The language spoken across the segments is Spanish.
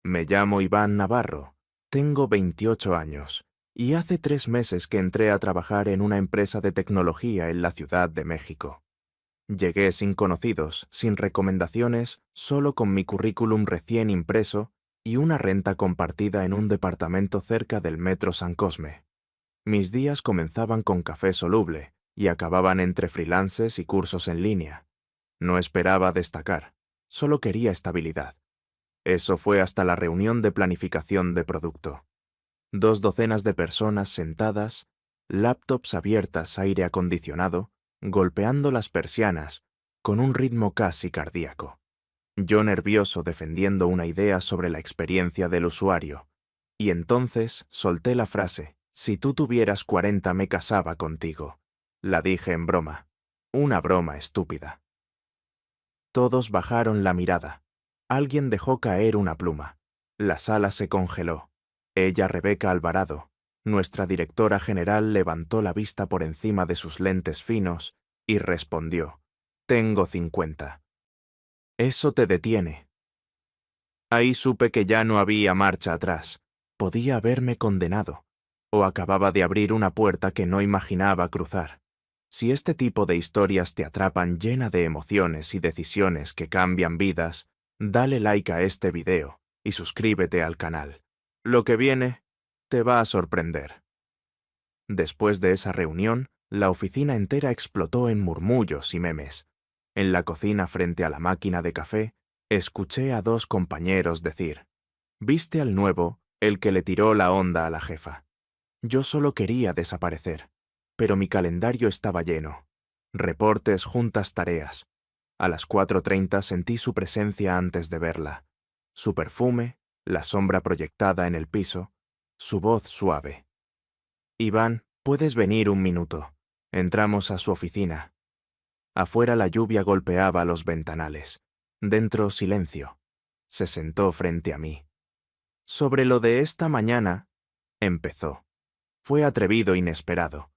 Me llamo Iván Navarro, tengo 28 años y hace 3 meses que entré a trabajar en una empresa de tecnología en la Ciudad de México. Llegué sin conocidos, sin recomendaciones, solo con mi currículum recién impreso y una renta compartida en un departamento cerca del Metro San Cosme. Mis días comenzaban con café soluble y acababan entre freelances y cursos en línea. No esperaba destacar, solo quería estabilidad. Eso fue hasta la reunión de planificación de producto. 2 docenas de personas sentadas, laptops abiertas, aire acondicionado, golpeando las persianas, con un ritmo casi cardíaco. Yo nervioso defendiendo una idea sobre la experiencia del usuario. Y entonces solté la frase, si tú tuvieras 40 me casaba contigo. La dije en broma. Una broma estúpida. Todos bajaron la mirada. Alguien dejó caer una pluma. La sala se congeló. Ella, Rebeca Alvarado, nuestra directora general, levantó la vista por encima de sus lentes finos y respondió, «Tengo 50». «Eso te detiene». Ahí supe que ya no había marcha atrás. Podía haberme condenado, o acababa de abrir una puerta que no imaginaba cruzar. Si este tipo de historias te atrapan llena de emociones y decisiones que cambian vidas, dale like a este video y suscríbete al canal. Lo que viene te va a sorprender. Después de esa reunión, la oficina entera explotó en murmullos y memes. En la cocina frente a la máquina de café, escuché a 2 compañeros decir, «¿Viste al nuevo, el que le tiró la onda a la jefa?» Yo solo quería desaparecer, pero mi calendario estaba lleno. Reportes, juntas, tareas. A las 4:30 sentí su presencia antes de verla. Su perfume, la sombra proyectada en el piso, su voz suave. «Iván, ¿puedes venir un minuto?» Entramos a su oficina. Afuera la lluvia golpeaba los ventanales. Dentro silencio. Se sentó frente a mí. «Sobre lo de esta mañana», empezó. Fue atrevido, inesperado.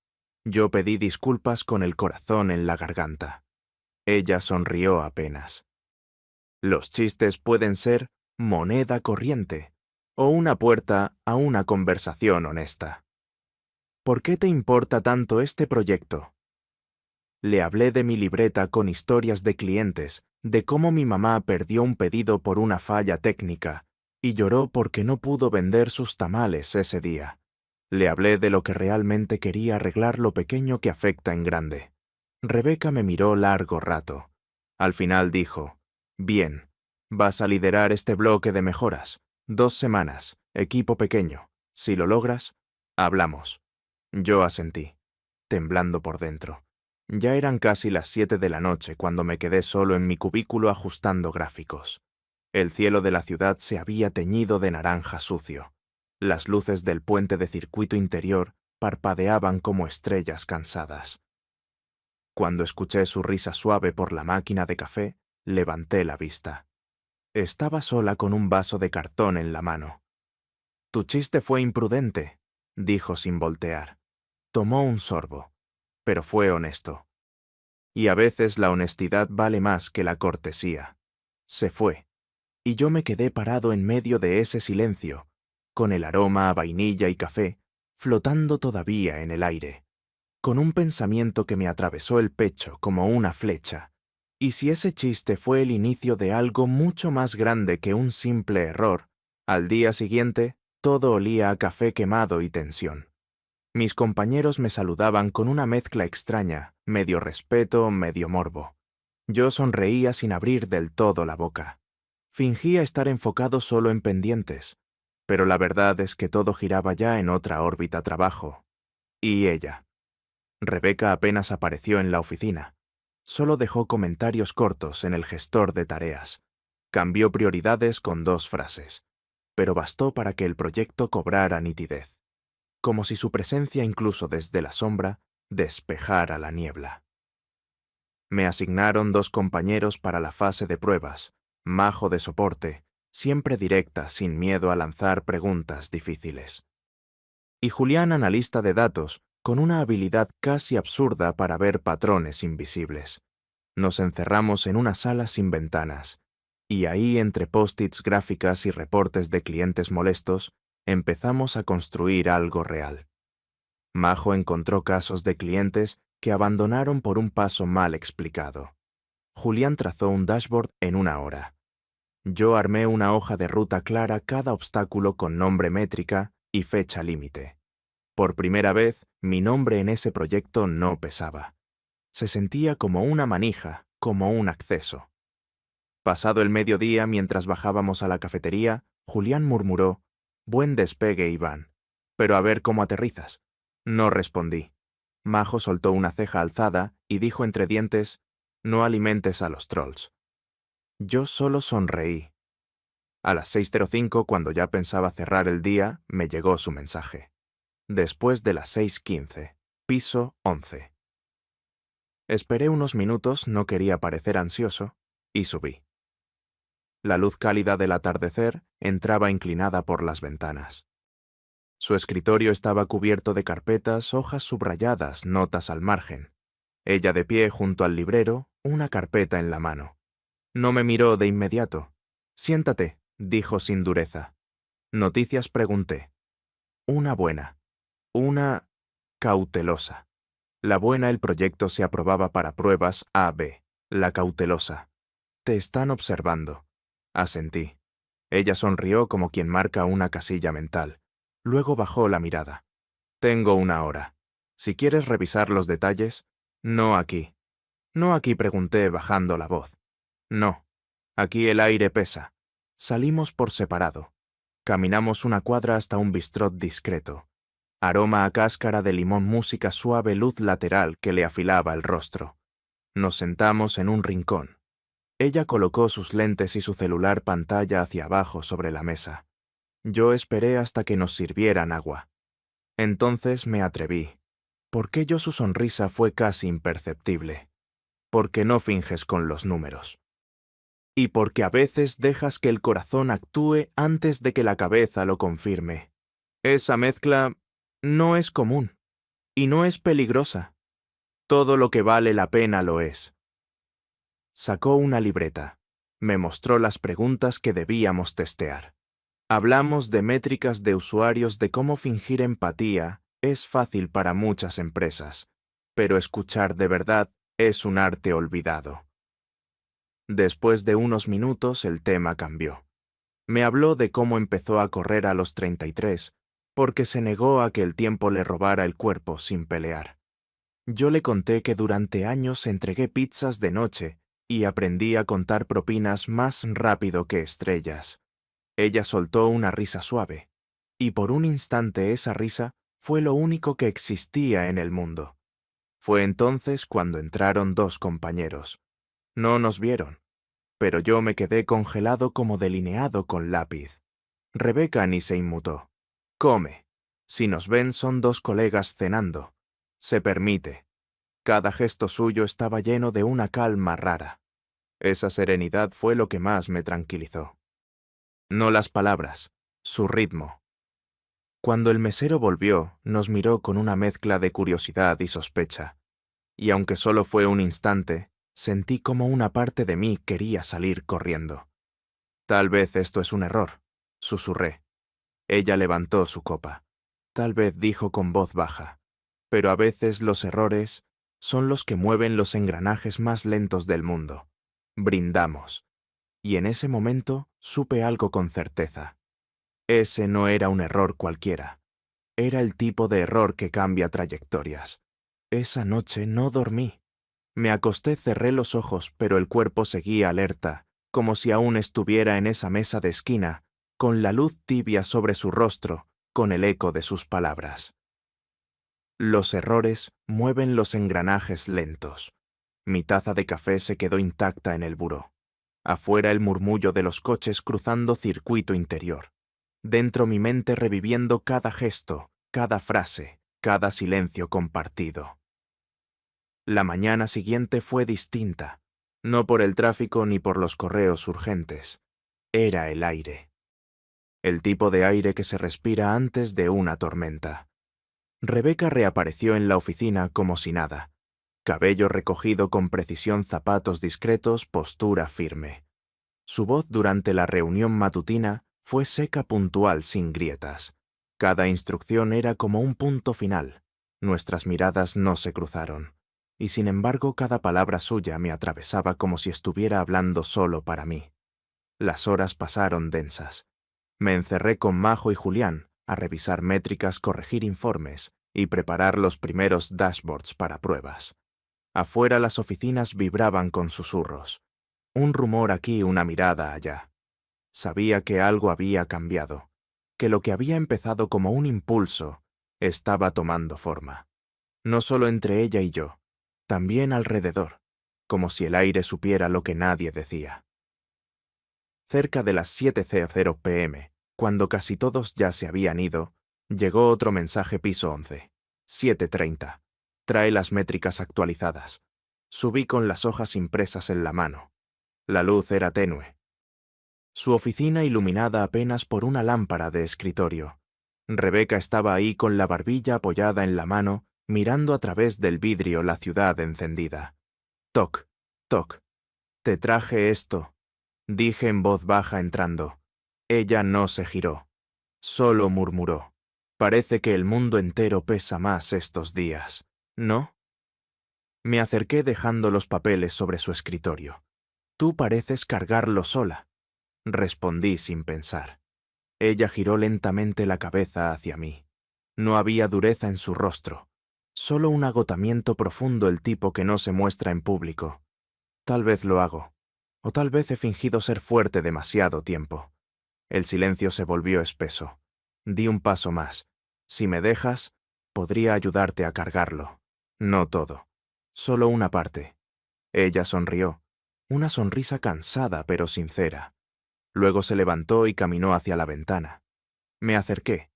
Yo pedí disculpas con el corazón en la garganta. Ella sonrió apenas. Los chistes pueden ser moneda corriente o una puerta a una conversación honesta. ¿Por qué te importa tanto este proyecto? Le hablé de mi libreta con historias de clientes, de cómo mi mamá perdió un pedido por una falla técnica y lloró porque no pudo vender sus tamales ese día. Le hablé de lo que realmente quería arreglar lo pequeño que afecta en grande. Rebeca me miró largo rato. Al final dijo, «Bien, vas a liderar este bloque de mejoras. 2 semanas, equipo pequeño. Si lo logras, hablamos». Yo asentí, temblando por dentro. Ya eran casi las 7 de la noche cuando me quedé solo en mi cubículo ajustando gráficos. El cielo de la ciudad se había teñido de naranja sucio. Las luces del puente de circuito interior parpadeaban como estrellas cansadas. Cuando escuché su risa suave por la máquina de café, levanté la vista. Estaba sola con un vaso de cartón en la mano. «Tu chiste fue imprudente», dijo sin voltear. Tomó un sorbo, pero fue honesto. Y a veces la honestidad vale más que la cortesía. Se fue, y yo me quedé parado en medio de ese silencio, con el aroma a vainilla y café flotando todavía en el aire, con un pensamiento que me atravesó el pecho como una flecha. ¿Y si ese chiste fue el inicio de algo mucho más grande que un simple error? Al día siguiente, todo olía a café quemado y tensión. Mis compañeros me saludaban con una mezcla extraña, medio respeto, medio morbo. Yo sonreía sin abrir del todo la boca. Fingía estar enfocado solo en pendientes, pero la verdad es que todo giraba ya en otra órbita trabajo. Y ella. Rebeca apenas apareció en la oficina. Solo dejó comentarios cortos en el gestor de tareas. Cambió prioridades con 2 frases, pero bastó para que el proyecto cobrara nitidez, como si su presencia incluso desde la sombra despejara la niebla. Me asignaron 2 compañeros para la fase de pruebas, Majo de soporte, siempre directa, sin miedo a lanzar preguntas difíciles. Y Julián, analista de datos, con una habilidad casi absurda para ver patrones invisibles. Nos encerramos en una sala sin ventanas. Y ahí, entre post-its, gráficas y reportes de clientes molestos, empezamos a construir algo real. Majo encontró casos de clientes que abandonaron por un paso mal explicado. Julián trazó un dashboard en 1 hora. Yo armé una hoja de ruta clara cada obstáculo con nombre, métrica y fecha límite. Por primera vez, mi nombre en ese proyecto no pesaba. Se sentía como una manija, como un acceso. Pasado el mediodía, mientras bajábamos a la cafetería, Julián murmuró: «Buen despegue, Iván. Pero a ver cómo aterrizas». No respondí. Majo soltó una ceja alzada y dijo entre dientes: «No alimentes a los trolls». Yo solo sonreí. A las 6:05, cuando ya pensaba cerrar el día, me llegó su mensaje. Después de las 6:15, piso 11. Esperé unos minutos, no quería parecer ansioso, y subí. La luz cálida del atardecer entraba inclinada por las ventanas. Su escritorio estaba cubierto de carpetas, hojas subrayadas, notas al margen. Ella de pie junto al librero, una carpeta en la mano. No me miró de inmediato. «Siéntate», dijo sin dureza. «¿Noticias?», pregunté. «Una buena. Una cautelosa». La buena, el proyecto se aprobaba para pruebas A-B. La cautelosa: «Te están observando». Asentí. Ella sonrió como quien marca una casilla mental. Luego bajó la mirada. «Tengo 1 hora. Si quieres revisar los detalles». «No aquí». «¿No aquí?», pregunté bajando la voz. «No. Aquí el aire pesa». Salimos por separado. Caminamos 1 cuadra hasta un bistrot discreto. Aroma a cáscara de limón, música suave, luz lateral que le afilaba el rostro. Nos sentamos en un rincón. Ella colocó sus lentes y su celular pantalla hacia abajo sobre la mesa. Yo esperé hasta que nos sirvieran agua. Entonces me atreví. ¿Por qué yo su sonrisa fue casi imperceptible? Porque no finges con los números. Y porque a veces dejas que el corazón actúe antes de que la cabeza lo confirme. Esa mezcla no es común y no es peligrosa. Todo lo que vale la pena lo es. Sacó una libreta. Me mostró las preguntas que debíamos testear. Hablamos de métricas de usuarios, de cómo fingir empatía es fácil para muchas empresas, pero escuchar de verdad es un arte olvidado. Después de unos minutos el tema cambió. Me habló de cómo empezó a correr a los 33, porque se negó a que el tiempo le robara el cuerpo sin pelear. Yo le conté que durante años entregué pizzas de noche y aprendí a contar propinas más rápido que estrellas. Ella soltó una risa suave, y por un instante esa risa fue lo único que existía en el mundo. Fue entonces cuando entraron 2 compañeros. No nos vieron, pero yo me quedé congelado como delineado con lápiz. Rebeca ni se inmutó. «Come. Si nos ven son 2 colegas cenando. Se permite». Cada gesto suyo estaba lleno de una calma rara. Esa serenidad fue lo que más me tranquilizó. No las palabras, su ritmo. Cuando el mesero volvió, nos miró con una mezcla de curiosidad y sospecha. Y aunque solo fue un instante, sentí como una parte de mí quería salir corriendo. «Tal vez esto es un error», susurré. Ella levantó su copa. «Tal vez», dijo con voz baja, «pero a veces los errores son los que mueven los engranajes más lentos del mundo». Brindamos. Y en ese momento supe algo con certeza. Ese no era un error cualquiera. Era el tipo de error que cambia trayectorias. Esa noche no dormí. Me acosté, cerré los ojos, pero el cuerpo seguía alerta, como si aún estuviera en esa mesa de esquina, con la luz tibia sobre su rostro, con el eco de sus palabras. Los errores mueven los engranajes lentos. Mi taza de café se quedó intacta en el buró. Afuera el murmullo de los coches cruzando circuito interior. Dentro mi mente reviviendo cada gesto, cada frase, cada silencio compartido. La mañana siguiente fue distinta, no por el tráfico ni por los correos urgentes. Era el aire. El tipo de aire que se respira antes de una tormenta. Rebeca reapareció en la oficina como si nada. Cabello recogido con precisión, zapatos discretos, postura firme. Su voz durante la reunión matutina fue seca, puntual, sin grietas. Cada instrucción era como un punto final. Nuestras miradas no se cruzaron, y sin embargo cada palabra suya me atravesaba como si estuviera hablando solo para mí. Las horas pasaron densas. Me encerré con Majo y Julián a revisar métricas, corregir informes y preparar los primeros dashboards para pruebas. Afuera las oficinas vibraban con susurros. Un rumor aquí, una mirada allá. Sabía que algo había cambiado, que lo que había empezado como un impulso estaba tomando forma. No solo entre ella y yo, también alrededor, como si el aire supiera lo que nadie decía. Cerca de las 7:00 p.m., cuando casi todos ya se habían ido, llegó otro mensaje piso 11. 7:30. Trae las métricas actualizadas. Subí con las hojas impresas en la mano. La luz era tenue. Su oficina iluminada apenas por una lámpara de escritorio. Rebeca estaba ahí con la barbilla apoyada en la mano, mirando a través del vidrio la ciudad encendida. Toc, toc. Te traje esto, dije en voz baja entrando. Ella no se giró, solo murmuró. Parece que el mundo entero pesa más estos días, ¿no? Me acerqué dejando los papeles sobre su escritorio. Tú pareces cargarlo sola, respondí sin pensar. Ella giró lentamente la cabeza hacia mí. No había dureza en su rostro, solo un agotamiento profundo, el tipo que no se muestra en público. Tal vez lo hago, o tal vez he fingido ser fuerte demasiado tiempo. El silencio se volvió espeso. Di un paso más. Si me dejas, podría ayudarte a cargarlo. No todo, solo una parte. Ella sonrió, una sonrisa cansada pero sincera. Luego se levantó y caminó hacia la ventana. Me acerqué.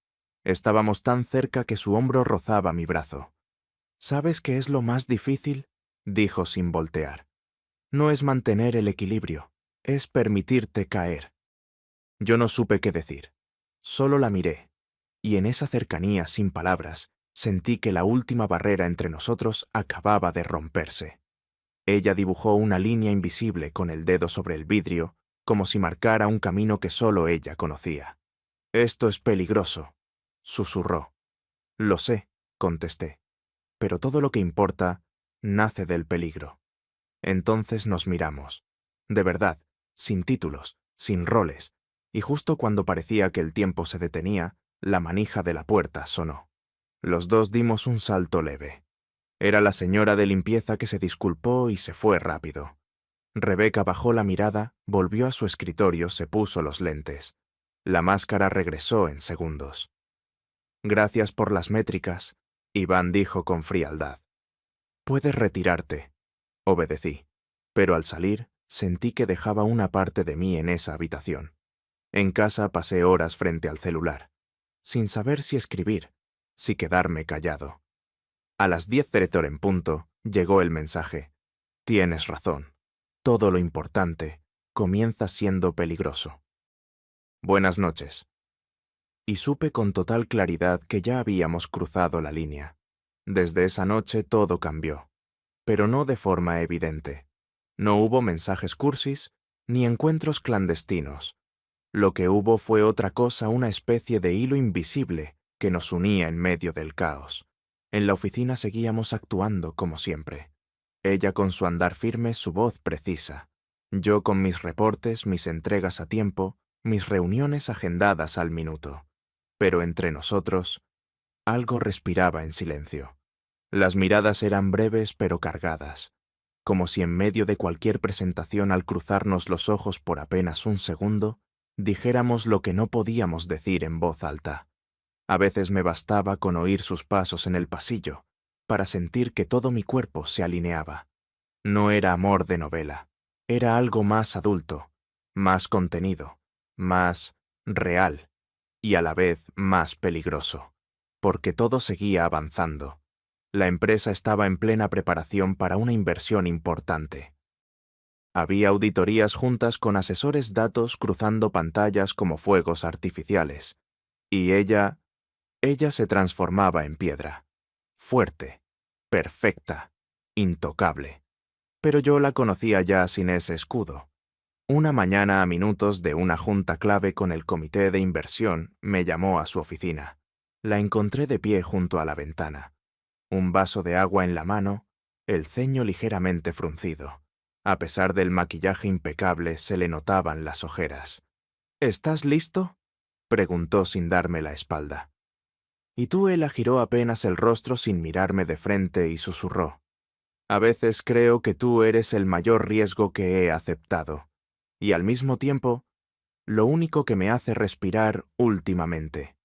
Estábamos tan cerca que su hombro rozaba mi brazo. ¿Sabes qué es lo más difícil?, dijo sin voltear. No es mantener el equilibrio, es permitirte caer. Yo no supe qué decir. Solo la miré, y en esa cercanía sin palabras, sentí que la última barrera entre nosotros acababa de romperse. Ella dibujó una línea invisible con el dedo sobre el vidrio, como si marcara un camino que solo ella conocía. Esto es peligroso, susurró. Lo sé, contesté, pero todo lo que importa nace del peligro. Entonces nos miramos, de verdad, sin títulos, sin roles, y justo cuando parecía que el tiempo se detenía, la manija de la puerta sonó. Los dos dimos un salto leve. Era la señora de limpieza que se disculpó y se fue rápido. Rebeca bajó la mirada, volvió a su escritorio, se puso los lentes. La máscara regresó en segundos. Gracias por las métricas, Iván dijo con frialdad. Puedes retirarte. Obedecí, pero al salir sentí que dejaba una parte de mí en esa habitación. En casa pasé horas frente al celular, sin saber si escribir, si quedarme callado. A las 10:00 en punto llegó el mensaje. Tienes razón. Todo lo importante comienza siendo peligroso. Buenas noches. Y supe con total claridad que ya habíamos cruzado la línea. Desde esa noche todo cambió, pero no de forma evidente. No hubo mensajes cursis ni encuentros clandestinos. Lo que hubo fue otra cosa, una especie de hilo invisible que nos unía en medio del caos. En la oficina seguíamos actuando como siempre. Ella con su andar firme, su voz precisa. Yo con mis reportes, mis entregas a tiempo, mis reuniones agendadas al minuto. Pero entre nosotros, algo respiraba en silencio. Las miradas eran breves pero cargadas, como si en medio de cualquier presentación, al cruzarnos los ojos por apenas un segundo, dijéramos lo que no podíamos decir en voz alta. A veces me bastaba con oír sus pasos en el pasillo para sentir que todo mi cuerpo se alineaba. No era amor de novela, era algo más adulto, más contenido, más real y a la vez más peligroso, porque todo seguía avanzando. La empresa estaba en plena preparación para una inversión importante. Había auditorías juntas con asesores, datos cruzando pantallas como fuegos artificiales. Y ella se transformaba en piedra. Fuerte, perfecta, intocable. Pero yo la conocía ya sin ese escudo. Una mañana a minutos de una junta clave con el comité de inversión, me llamó a su oficina. La encontré de pie junto a la ventana, un vaso de agua en la mano, el ceño ligeramente fruncido. A pesar del maquillaje impecable, se le notaban las ojeras. ¿Estás listo?, preguntó sin darme la espalda. Y Tuela giró apenas el rostro sin mirarme de frente y susurró: «A veces creo que tú eres el mayor riesgo que he aceptado, y al mismo tiempo, lo único que me hace respirar últimamente».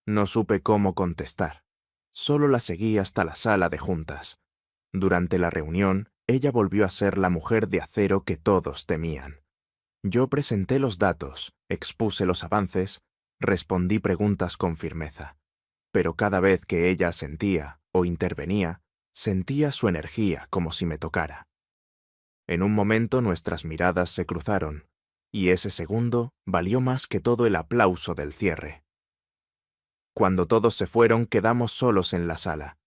No supe cómo contestar. Solo la seguí hasta la sala de juntas. Durante la reunión, ella volvió a ser la mujer de acero que todos temían. Yo presenté los datos, expuse los avances, respondí preguntas con firmeza. Pero cada vez que ella asentía o intervenía, sentía su energía como si me tocara. En un momento nuestras miradas se cruzaron, y ese segundo valió más que todo el aplauso del cierre. Cuando todos se fueron, quedamos solos en la sala.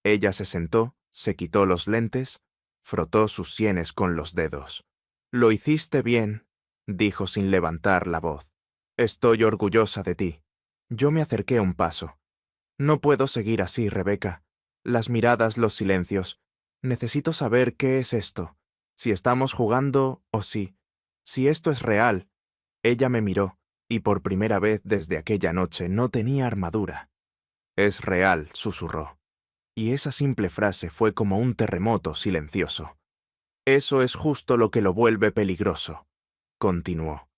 Ella se sentó, se quitó los lentes, frotó sus sienes con los dedos. «Lo hiciste bien», dijo sin levantar la voz. «Estoy orgullosa de ti». Yo me acerqué un paso. «No puedo seguir así, Rebeca. Las miradas, los silencios. Necesito saber qué es esto. Si estamos jugando o sí. Si esto es real». Ella me miró, y por primera vez desde aquella noche no tenía armadura. «Es real», susurró. Y esa simple frase fue como un terremoto silencioso. «Eso es justo lo que lo vuelve peligroso», continuó.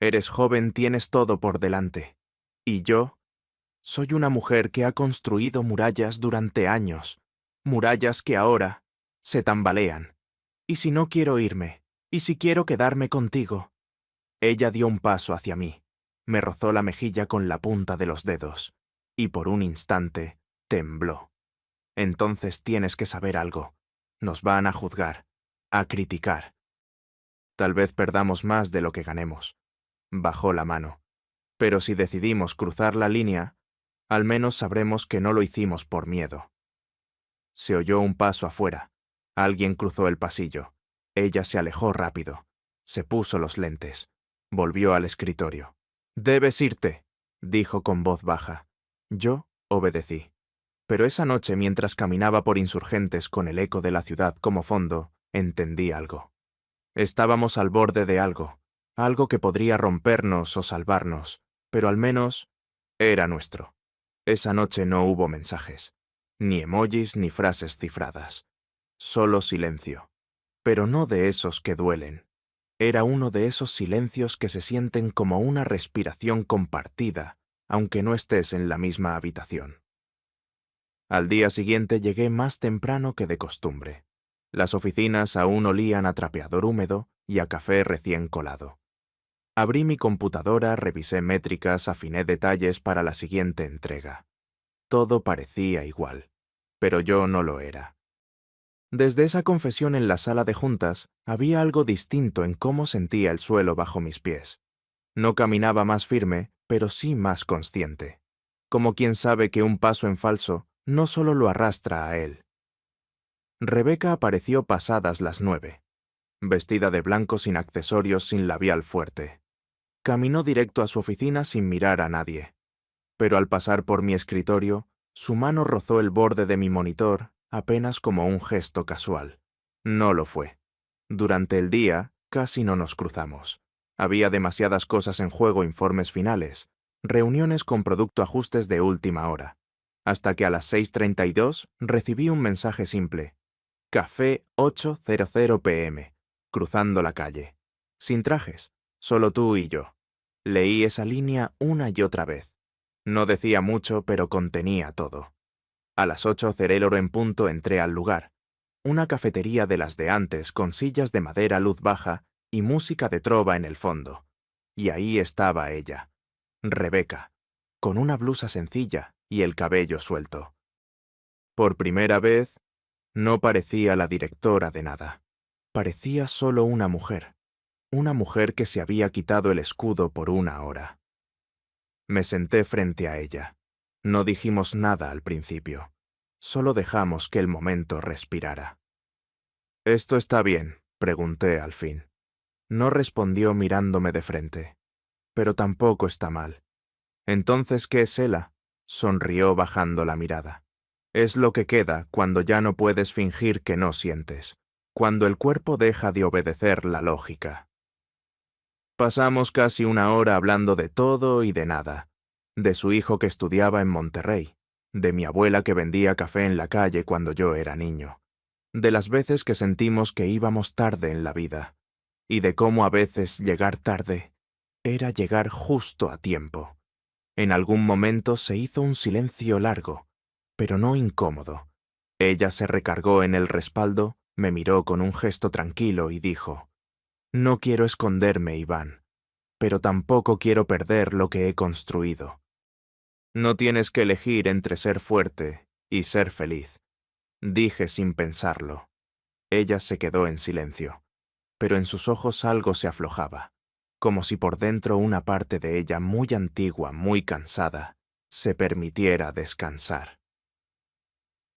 «Eres joven, tienes todo por delante. Y yo soy una mujer que ha construido murallas durante años, murallas que ahora se tambalean. ¿Y si no quiero irme? ¿Y si quiero quedarme contigo?». Ella dio un paso hacia mí, me rozó la mejilla con la punta de los dedos, y por un instante tembló. «Entonces tienes que saber algo. Nos van a juzgar, a criticar. Tal vez perdamos más de lo que ganemos». Bajó la mano. «Pero si decidimos cruzar la línea, al menos sabremos que no lo hicimos por miedo». Se oyó un paso afuera. Alguien cruzó el pasillo. Ella se alejó rápido. Se puso los lentes. Volvió al escritorio. «Debes irte», dijo con voz baja. Yo obedecí. Pero esa noche, mientras caminaba por Insurgentes con el eco de la ciudad como fondo, entendí algo. Estábamos al borde de algo, algo que podría rompernos o salvarnos, pero al menos era nuestro. Esa noche no hubo mensajes, ni emojis ni frases cifradas. Solo silencio. Pero no de esos que duelen. Era uno de esos silencios que se sienten como una respiración compartida, aunque no estés en la misma habitación. Al día siguiente llegué más temprano que de costumbre. Las oficinas aún olían a trapeador húmedo y a café recién colado. Abrí mi computadora, revisé métricas, afiné detalles para la siguiente entrega. Todo parecía igual, pero yo no lo era. Desde esa confesión en la sala de juntas, había algo distinto en cómo sentía el suelo bajo mis pies. No caminaba más firme, pero sí más consciente. Como quien sabe que un paso en falso no solo lo arrastra a él. Rebeca apareció pasadas las 9, vestida de blanco sin accesorios, sin labial fuerte. Caminó directo a su oficina sin mirar a nadie. Pero al pasar por mi escritorio, su mano rozó el borde de mi monitor apenas como un gesto casual. No lo fue. Durante el día casi no nos cruzamos. Había demasiadas cosas en juego: informes finales, reuniones con producto, ajustes de última hora. Hasta que a las 6:32 recibí un mensaje simple. Café 8:00 p.m. Cruzando la calle. Sin trajes, solo tú y yo. Leí esa línea una y otra vez. No decía mucho, pero contenía todo. A las 8:00 en punto entré al lugar. Una cafetería de las de antes, con sillas de madera, luz baja y música de trova en el fondo. Y ahí estaba ella, Rebeca, con una blusa sencilla y el cabello suelto. Por primera vez, no parecía la directora de nada. Parecía solo una mujer que se había quitado el escudo por una hora. Me senté frente a ella. No dijimos nada al principio. Solo dejamos que el momento respirara. «¿Esto está bien?», pregunté al fin. No respondió mirándome de frente. Pero tampoco está mal. Entonces, ¿qué es Ela? Sonrió bajando la mirada. Es lo que queda cuando ya no puedes fingir que no sientes, cuando el cuerpo deja de obedecer la lógica. Pasamos casi una hora hablando de todo y de nada, de su hijo que estudiaba en Monterrey, de mi abuela que vendía café en la calle cuando yo era niño, de las veces que sentimos que íbamos tarde en la vida, y de cómo a veces llegar tarde era llegar justo a tiempo. En algún momento se hizo un silencio largo, pero no incómodo. Ella se recargó en el respaldo, me miró con un gesto tranquilo y dijo: «No quiero esconderme, Iván, pero tampoco quiero perder lo que he construido. No tienes que elegir entre ser fuerte y ser feliz», dije sin pensarlo. Ella se quedó en silencio, pero en sus ojos algo se aflojaba, como si por dentro una parte de ella muy antigua, muy cansada, se permitiera descansar.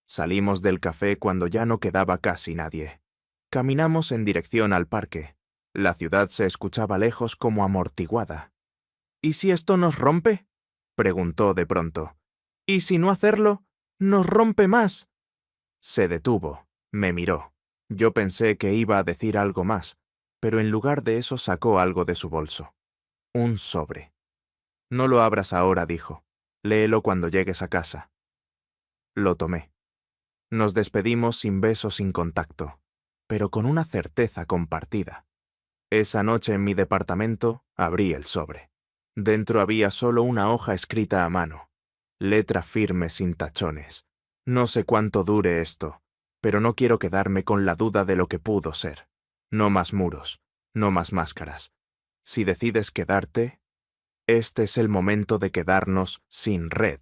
Salimos del café cuando ya no quedaba casi nadie. Caminamos en dirección al parque. La ciudad se escuchaba lejos como amortiguada. «¿Y si esto nos rompe?», preguntó de pronto. «¿Y si no hacerlo, nos rompe más?». Se detuvo, me miró. Yo pensé que iba a decir algo más, pero en lugar de eso sacó algo de su bolso. Un sobre. «No lo abras ahora», dijo. «Léelo cuando llegues a casa». Lo tomé. Nos despedimos sin beso, sin contacto, pero con una certeza compartida. Esa noche en mi departamento abrí el sobre. Dentro había solo una hoja escrita a mano, letra firme sin tachones. No sé cuánto dure esto, pero no quiero quedarme con la duda de lo que pudo ser. No más muros, no más máscaras. Si decides quedarte, este es el momento de quedarnos sin red.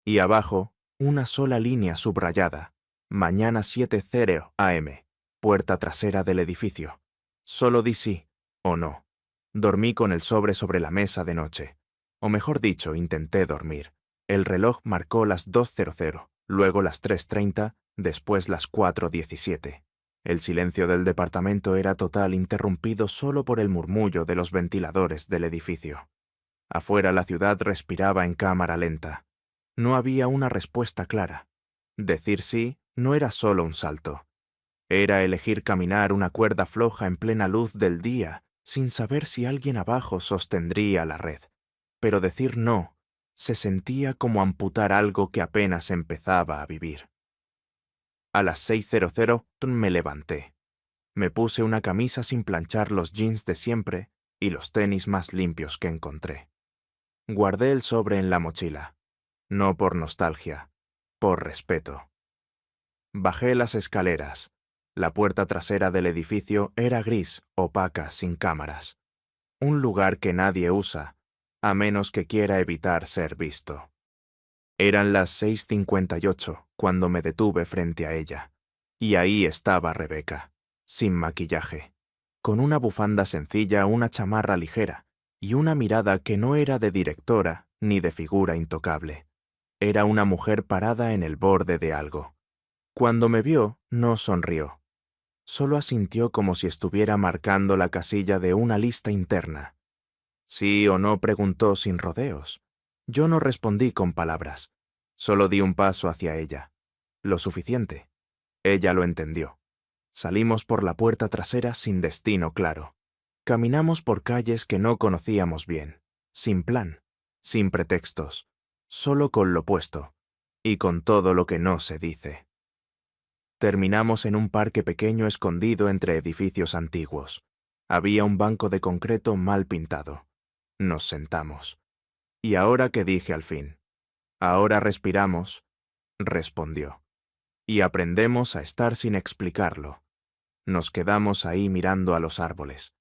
Y abajo, una sola línea subrayada. Mañana 7:00 AM. Puerta trasera del edificio. Solo di sí o no. Dormí con el sobre la mesa de noche. O mejor dicho, intenté dormir. El reloj marcó las 2:00, luego las 3:30, después las 4:17. El silencio del departamento era total, interrumpido solo por el murmullo de los ventiladores del edificio. Afuera la ciudad respiraba en cámara lenta. No había una respuesta clara. Decir sí no era solo un salto. Era elegir caminar una cuerda floja en plena luz del día, sin saber si alguien abajo sostendría la red. Pero decir no se sentía como amputar algo que apenas empezaba a vivir. A las 6:00 me levanté. Me puse una camisa sin planchar, los jeans de siempre y los tenis más limpios que encontré. Guardé el sobre en la mochila. No por nostalgia, por respeto. Bajé las escaleras. La puerta trasera del edificio era gris, opaca, sin cámaras. Un lugar que nadie usa, a menos que quiera evitar ser visto. Eran las 6:58 cuando me detuve frente a ella. Y ahí estaba Rebeca, sin maquillaje, con una bufanda sencilla, una chamarra ligera y una mirada que no era de directora ni de figura intocable. Era una mujer parada en el borde de algo. Cuando me vio, no sonrió. Solo asintió como si estuviera marcando la casilla de una lista interna. Sí o no preguntó sin rodeos. Yo no respondí con palabras. Solo di un paso hacia ella. Lo suficiente. Ella lo entendió. Salimos por la puerta trasera sin destino claro. Caminamos por calles que no conocíamos bien, sin plan, sin pretextos, solo con lo puesto, y con todo lo que no se dice. Terminamos en un parque pequeño escondido entre edificios antiguos. Había un banco de concreto mal pintado. Nos sentamos. «¿Y ahora qué?», dije al fin. «Ahora respiramos», respondió. «Y aprendemos a estar sin explicarlo». Nos quedamos ahí mirando a los árboles.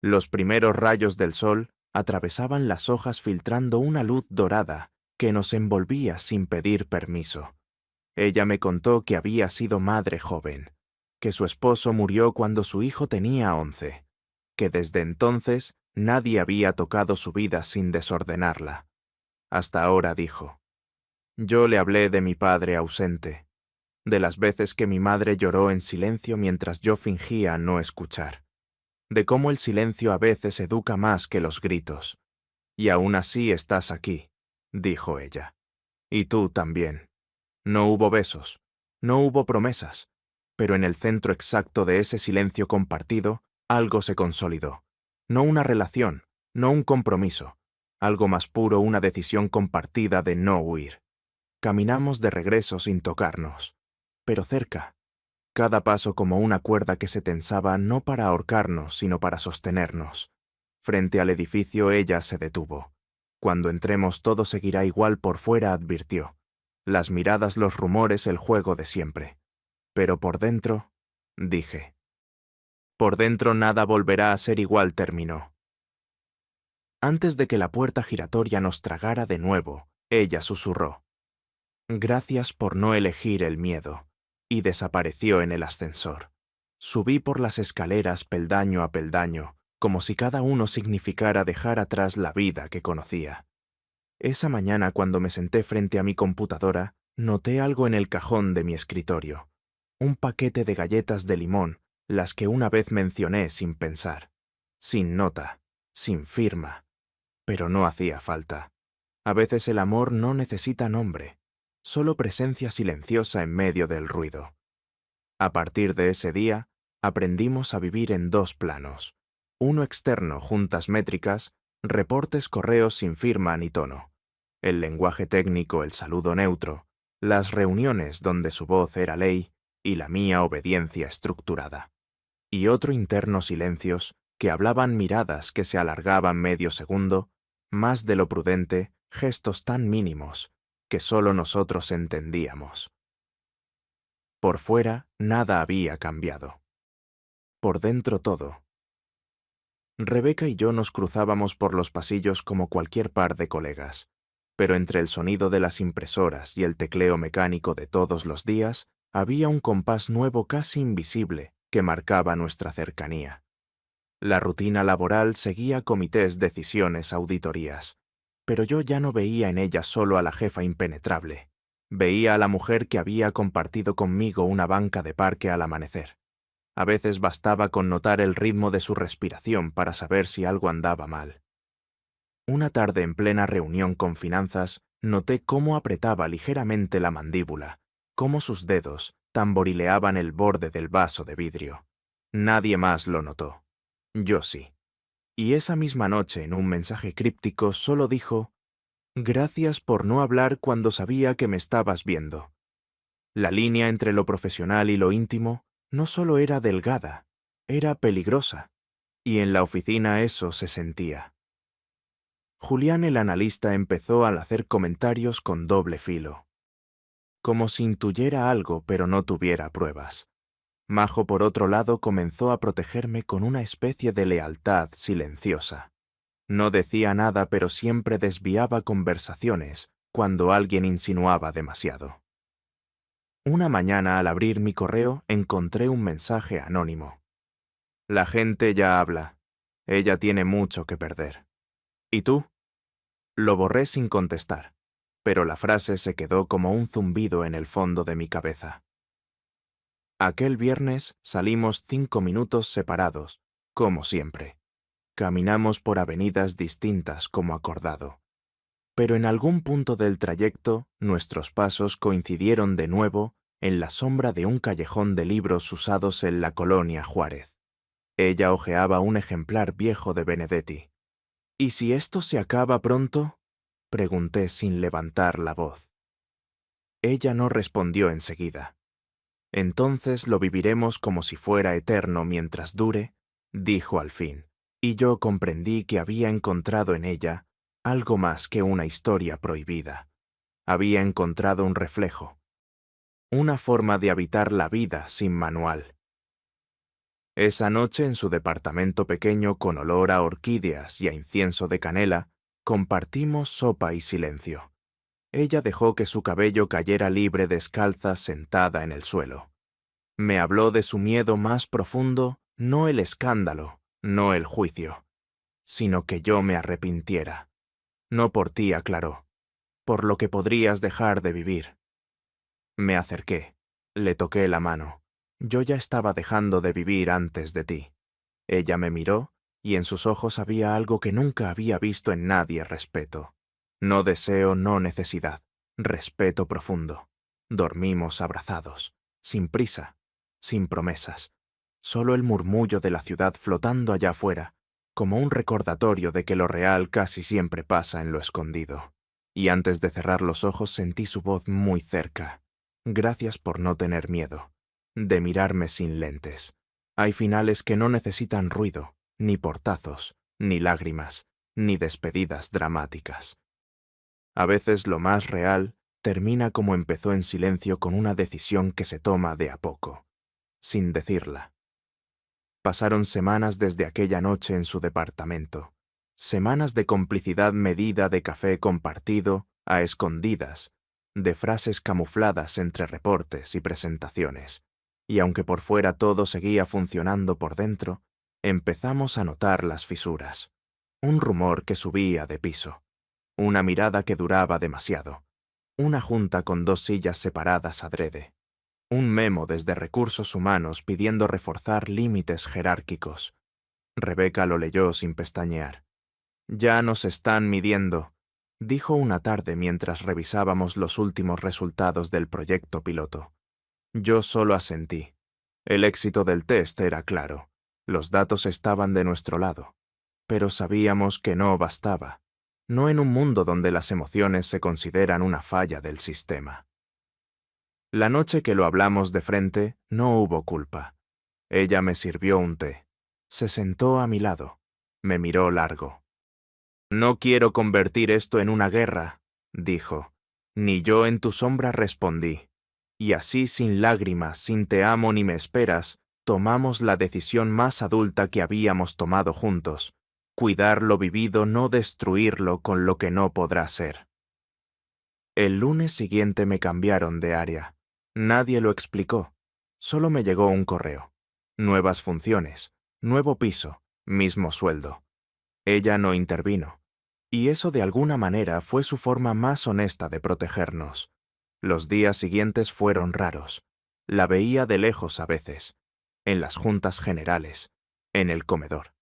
Los primeros rayos del sol atravesaban las hojas filtrando una luz dorada que nos envolvía sin pedir permiso. Ella me contó que había sido madre joven, que su esposo murió cuando su hijo tenía 11, que desde entonces nadie había tocado su vida sin desordenarla. Hasta ahora, dijo. Yo le hablé de mi padre ausente, de las veces que mi madre lloró en silencio mientras yo fingía no escuchar. de cómo el silencio a veces educa más que los gritos. Y aún así estás aquí, dijo ella. Y tú también. No hubo besos, no hubo promesas, pero en el centro exacto de ese silencio compartido, algo se consolidó. No una relación, no un compromiso, algo más puro, una decisión compartida de no huir. Caminamos de regreso sin tocarnos, pero cerca. Cada paso como una cuerda que se tensaba no para ahorcarnos, sino para sostenernos. Frente al edificio ella se detuvo. Cuando entremos todo seguirá igual por fuera, advirtió. Las miradas, los rumores, el juego de siempre. Pero por dentro, dije. Por dentro nada volverá a ser igual, terminó. Antes de que la puerta giratoria nos tragara de nuevo, ella susurró. Gracias por no elegir el miedo. Y desapareció en el ascensor. Subí por las escaleras peldaño a peldaño, como si cada uno significara dejar atrás la vida que conocía. Esa mañana, cuando me senté frente a mi computadora, noté algo en el cajón de mi escritorio. Un paquete de galletas de limón, las que una vez mencioné sin pensar. Sin nota, sin firma. Pero no hacía falta. A veces el amor no necesita nombre, solo presencia silenciosa en medio del ruido. A partir de ese día, aprendimos a vivir en dos planos. Uno externo, juntas métricas, reportes, correos sin firma ni tono. El lenguaje técnico, el saludo neutro, las reuniones donde su voz era ley y la mía obediencia estructurada. Y otro interno, silencios, que hablaban miradas que se alargaban medio segundo, más de lo prudente, gestos tan mínimos que solo nosotros entendíamos. Por fuera, nada había cambiado. Por dentro todo. Rebeca y yo nos cruzábamos por los pasillos como cualquier par de colegas, pero entre el sonido de las impresoras y el tecleo mecánico de todos los días, había un compás nuevo casi invisible que marcaba nuestra cercanía. La rutina laboral seguía comités, decisiones, auditorías, pero yo ya no veía en ella solo a la jefa impenetrable. Veía a la mujer que había compartido conmigo una banca de parque al amanecer. A veces bastaba con notar el ritmo de su respiración para saber si algo andaba mal. Una tarde en plena reunión con finanzas, noté cómo apretaba ligeramente la mandíbula, cómo sus dedos tamborileaban el borde del vaso de vidrio. Nadie más lo notó. Yo sí. Y esa misma noche, en un mensaje críptico, solo dijo: «Gracias por no hablar cuando sabía que me estabas viendo». La línea entre lo profesional y lo íntimo no solo era delgada, era peligrosa. Y en la oficina eso se sentía. Julián, el analista, empezó al hacer comentarios con doble filo. Como si intuyera algo pero no tuviera pruebas. Majo, por otro lado, comenzó a protegerme con una especie de lealtad silenciosa. No decía nada, pero siempre desviaba conversaciones cuando alguien insinuaba demasiado. Una mañana, al abrir mi correo, encontré un mensaje anónimo. La gente ya habla. Ella tiene mucho que perder. ¿Y tú? Lo borré sin contestar, pero la frase se quedó como un zumbido en el fondo de mi cabeza. Aquel viernes salimos 5 minutos separados, como siempre. Caminamos por avenidas distintas como acordado. Pero en algún punto del trayecto, nuestros pasos coincidieron de nuevo en la sombra de un callejón de libros usados en la colonia Juárez. Ella hojeaba un ejemplar viejo de Benedetti. «¿Y si esto se acaba pronto?», pregunté sin levantar la voz. Ella no respondió enseguida. «Entonces lo viviremos como si fuera eterno mientras dure», dijo al fin, y yo comprendí que había encontrado en ella algo más que una historia prohibida. Había encontrado un reflejo, una forma de habitar la vida sin manual. Esa noche, en su departamento pequeño con olor a orquídeas y a incienso de canela, compartimos sopa y silencio. Ella dejó que su cabello cayera libre, descalza, sentada en el suelo. Me habló de su miedo más profundo, no el escándalo, no el juicio, sino que yo me arrepintiera. No por ti, aclaró, por lo que podrías dejar de vivir. Me acerqué, le toqué la mano. Yo ya estaba dejando de vivir antes de ti. Ella me miró, y en sus ojos había algo que nunca había visto en nadie: respeto. No deseo, no necesidad. Respeto profundo. Dormimos abrazados, sin prisa, sin promesas. Solo el murmullo de la ciudad flotando allá afuera, como un recordatorio de que lo real casi siempre pasa en lo escondido. Y antes de cerrar los ojos sentí su voz muy cerca. Gracias por no tener miedo, de mirarme sin lentes. Hay finales que no necesitan ruido, ni portazos, ni lágrimas, ni despedidas dramáticas. A veces lo más real termina como empezó, en silencio, con una decisión que se toma de a poco, sin decirla. Pasaron semanas desde aquella noche en su departamento. Semanas de complicidad medida, de café compartido, a escondidas, de frases camufladas entre reportes y presentaciones. Y aunque por fuera todo seguía funcionando, por dentro, empezamos a notar las fisuras. Un rumor que subía de piso. Una mirada que duraba demasiado. Una junta con 2 sillas separadas adrede. Un memo desde Recursos Humanos pidiendo reforzar límites jerárquicos. Rebeca lo leyó sin pestañear. «Ya nos están midiendo», dijo una tarde mientras revisábamos los últimos resultados del proyecto piloto. Yo solo asentí. El éxito del test era claro. Los datos estaban de nuestro lado. Pero sabíamos que no bastaba. No en un mundo donde las emociones se consideran una falla del sistema. La noche que lo hablamos de frente, no hubo culpa. Ella me sirvió un té. Se sentó a mi lado. Me miró largo. «No quiero convertir esto en una guerra», dijo. «Ni yo en tu sombra», respondí. Y así, sin lágrimas, sin te amo ni me esperas, tomamos la decisión más adulta que habíamos tomado juntos: cuidar lo vivido, no destruirlo con lo que no podrá ser. El lunes siguiente me cambiaron de área. Nadie lo explicó. Solo me llegó un correo. Nuevas funciones, nuevo piso, mismo sueldo. Ella no intervino. Y eso, de alguna manera, fue su forma más honesta de protegernos. Los días siguientes fueron raros. La veía de lejos a veces, en las juntas generales, en el comedor.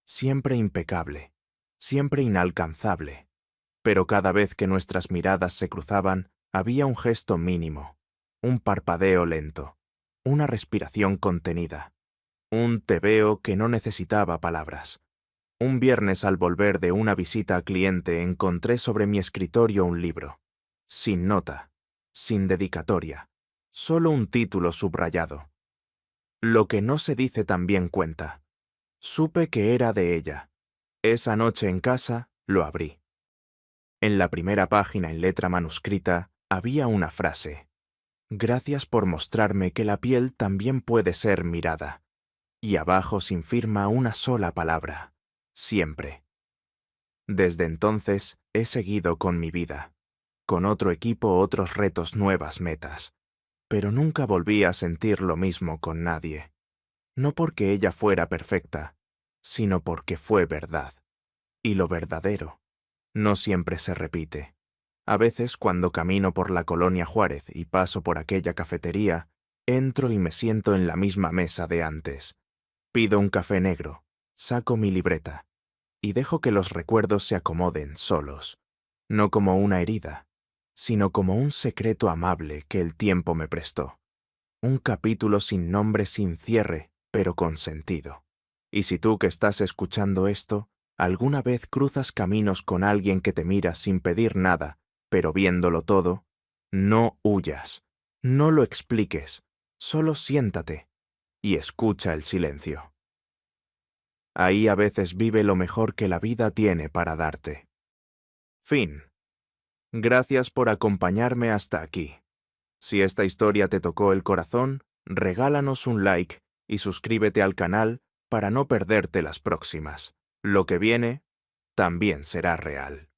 Siempre impecable, siempre inalcanzable. Pero cada vez que nuestras miradas se cruzaban, había un gesto mínimo, un parpadeo lento, una respiración contenida, un te veo que no necesitaba palabras. Un viernes, al volver de una visita a cliente, encontré sobre mi escritorio un libro, sin nota, sin dedicatoria, solo un título subrayado. Lo que no se dice también cuenta. Supe que era de ella. Esa noche en casa lo abrí. En la primera página, en letra manuscrita, había una frase: «Gracias por mostrarme que la piel también puede ser mirada». Y abajo, sin firma, una sola palabra: «Siempre». Desde entonces he seguido con mi vida, con otro equipo, otros retos, nuevas metas. Pero nunca volví a sentir lo mismo con nadie. No porque ella fuera perfecta, sino porque fue verdad. Y lo verdadero no siempre se repite. A veces, cuando camino por la Colonia Juárez y paso por aquella cafetería, entro y me siento en la misma mesa de antes. Pido un café negro, saco mi libreta y dejo que los recuerdos se acomoden solos, no como una herida, sino como un secreto amable que el tiempo me prestó. Un capítulo sin nombre, sin cierre, pero con sentido. Y si tú, que estás escuchando esto, alguna vez cruzas caminos con alguien que te mira sin pedir nada, pero viéndolo todo, no huyas, no lo expliques, solo siéntate y escucha el silencio. Ahí a veces vive lo mejor que la vida tiene para darte. Fin. Gracias por acompañarme hasta aquí. Si esta historia te tocó el corazón, regálanos un like y suscríbete al canal para no perderte las próximas. Lo que viene también será real.